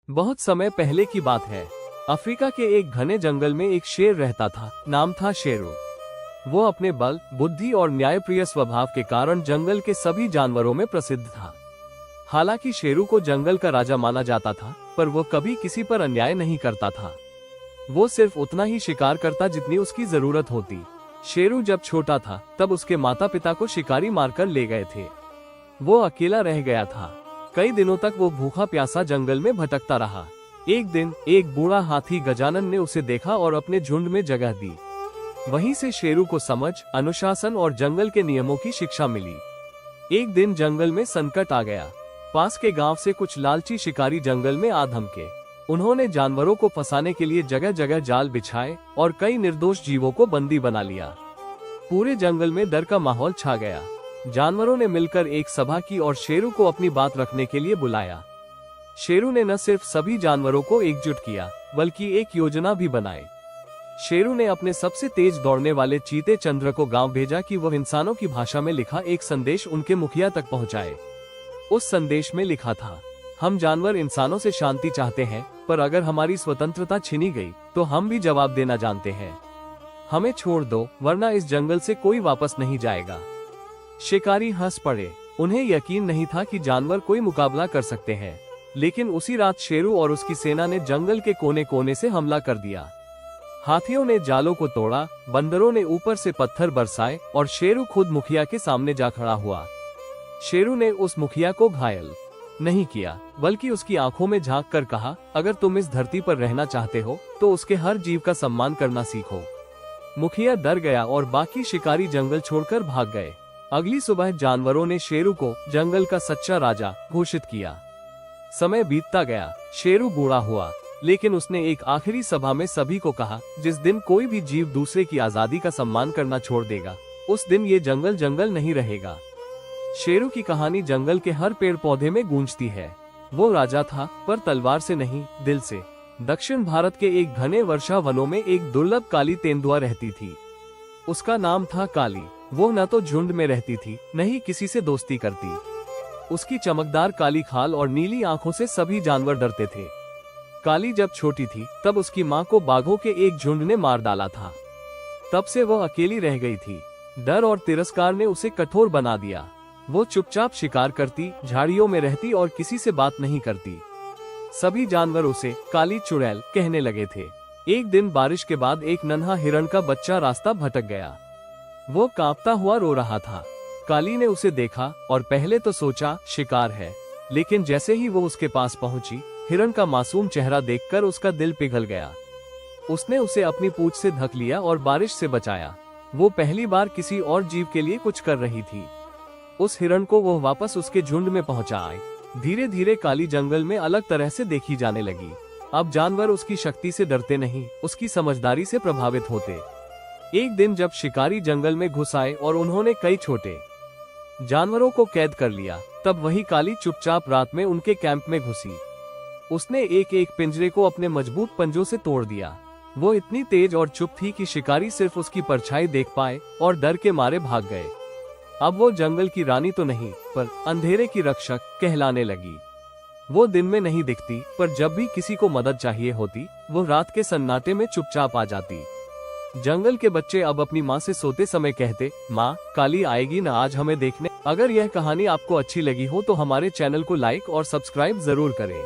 बहुत समय पहले की बात है। अफ्रीका के एक घने जंगल में एक शेर रहता था। नाम था शेरू। वो अपने बल, बुद्धि और न्यायप्रिय स्वभाव के कारण जंगल के सभी जानवरों में प्रसिद्ध था। हालांकि शेरू को जंगल का राजा माना जाता था, पर वो कभी किसी पर अन्याय नहीं करता था। वो सिर्फ उतना ही शिकार करता जितनी उसकी जरूरत होती। शेरू जब छोटा था तब उसके माता पिता को शिकारी मारकर ले गए थे। वो अकेला रह गया था। कई दिनों तक वो भूखा प्यासा जंगल में भटकता रहा। एक दिन एक बूढ़ा हाथी गजानन ने उसे देखा और अपने झुंड में जगह दी। वहीं से शेरू को समझ, अनुशासन और जंगल के नियमों की शिक्षा मिली। एक दिन जंगल में संकट आ गया। पास के गांव से कुछ लालची शिकारी जंगल में आ धमके। उन्होंने जानवरों को फंसाने के लिए जगह जगह जाल बिछाए और कई निर्दोष जीवों को बंदी बना लिया। पूरे जंगल में डर का माहौल छा गया। जानवरों ने मिलकर एक सभा की और शेरू को अपनी बात रखने के लिए बुलाया। शेरू ने न सिर्फ सभी जानवरों को एकजुट किया, बल्कि एक योजना भी बनाई। शेरू ने अपने सबसे तेज दौड़ने वाले चीते चंद्र को गांव भेजा कि वह इंसानों की भाषा में लिखा एक संदेश उनके मुखिया तक पहुंचाए। उस संदेश में लिखा था, हम जानवर इंसानों से शांति चाहते हैं, पर अगर हमारी स्वतंत्रता छीनी गई तो हम भी जवाब देना जानते हैं। हमें छोड़ दो, वरना इस जंगल से कोई वापस नहीं जाएगा। शिकारी हंस पड़े। उन्हें यकीन नहीं था कि जानवर कोई मुकाबला कर सकते हैं। लेकिन उसी रात शेरू और उसकी सेना ने जंगल के कोने कोने से हमला कर दिया। हाथियों ने जालों को तोड़ा, बंदरों ने ऊपर से पत्थर बरसाए और शेरू खुद मुखिया के सामने जा खड़ा हुआ। शेरू ने उस मुखिया को घायल नहीं किया, बल्कि उसकी आंखों में झांक कर कहा, अगर तुम इस धरती पर रहना चाहते हो तो उसके हर जीव का सम्मान करना सीखो। मुखिया डर गया और बाकी शिकारी जंगल छोड़कर भाग गए। अगली सुबह जानवरों ने शेरू को जंगल का सच्चा राजा घोषित किया। समय बीतता गया। शेरू बूढ़ा हुआ, लेकिन उसने एक आखिरी सभा में सभी को कहा, जिस दिन कोई भी जीव दूसरे की आजादी का सम्मान करना छोड़ देगा, उस दिन ये जंगल जंगल नहीं रहेगा। शेरू की कहानी जंगल के हर पेड़ पौधे में गूंजती है। वो राजा था, पर तलवार से नहीं, दिल से। दक्षिण भारत के एक घने वर्षा वनों में एक दुर्लभ काली तेंदुआ रहती थी। उसका नाम था काली। वो न तो झुंड में रहती थी, न ही किसी से दोस्ती करती। उसकी चमकदार काली खाल और नीली आंखों से सभी जानवर डरते थे। काली जब छोटी थी तब उसकी माँ को बाघों के एक झुंड ने मार डाला था। तब से वह अकेली रह गई थी। डर और तिरस्कार ने उसे कठोर बना दिया। वो चुपचाप शिकार करती, झाड़ियों में रहती और किसी से बात नहीं करती। सभी जानवर उसे काली चुड़ैल कहने लगे थे। एक दिन बारिश के बाद एक नन्हा हिरण का बच्चा रास्ता भटक गया। वो कांपता हुआ रो रहा था। काली ने उसे देखा और पहले तो सोचा शिकार है, लेकिन जैसे ही वो उसके पास पहुंची, हिरण का मासूम चेहरा देखकर उसका दिल पिघल गया। उसने उसे अपनी पूंछ से ढक लिया और बारिश से बचाया। वो पहली बार किसी और जीव के लिए कुछ कर रही थी। उस हिरण को वो वापस उसके झुंड में पहुंचाए। धीरे धीरे काली जंगल में अलग तरह से देखी जाने लगी। अब जानवर उसकी शक्ति से डरते नहीं, उसकी समझदारी से प्रभावित होते। एक दिन जब शिकारी जंगल में घुस आए और उन्होंने कई छोटे जानवरों को कैद कर लिया, तब वही काली चुपचाप रात में उनके कैंप में घुसी। उसने एक एक पिंजरे को अपने मजबूत पंजों से तोड़ दिया। वो इतनी तेज और चुप थी कि शिकारी सिर्फ उसकी परछाई देख पाए और डर के मारे भाग गए। अब वो जंगल की रानी तो नहीं, पर अंधेरे की रक्षक कहलाने लगी। वो दिन में नहीं दिखती, पर जब भी किसी को मदद चाहिए होती, वो रात के सन्नाटे में चुपचाप आ जाती। जंगल के बच्चे अब अपनी माँ से सोते समय कहते, माँ, काली आएगी ना आज हमें देखने। अगर यह कहानी आपको अच्छी लगी हो तो हमारे चैनल को लाइक और सब्सक्राइब जरूर करें।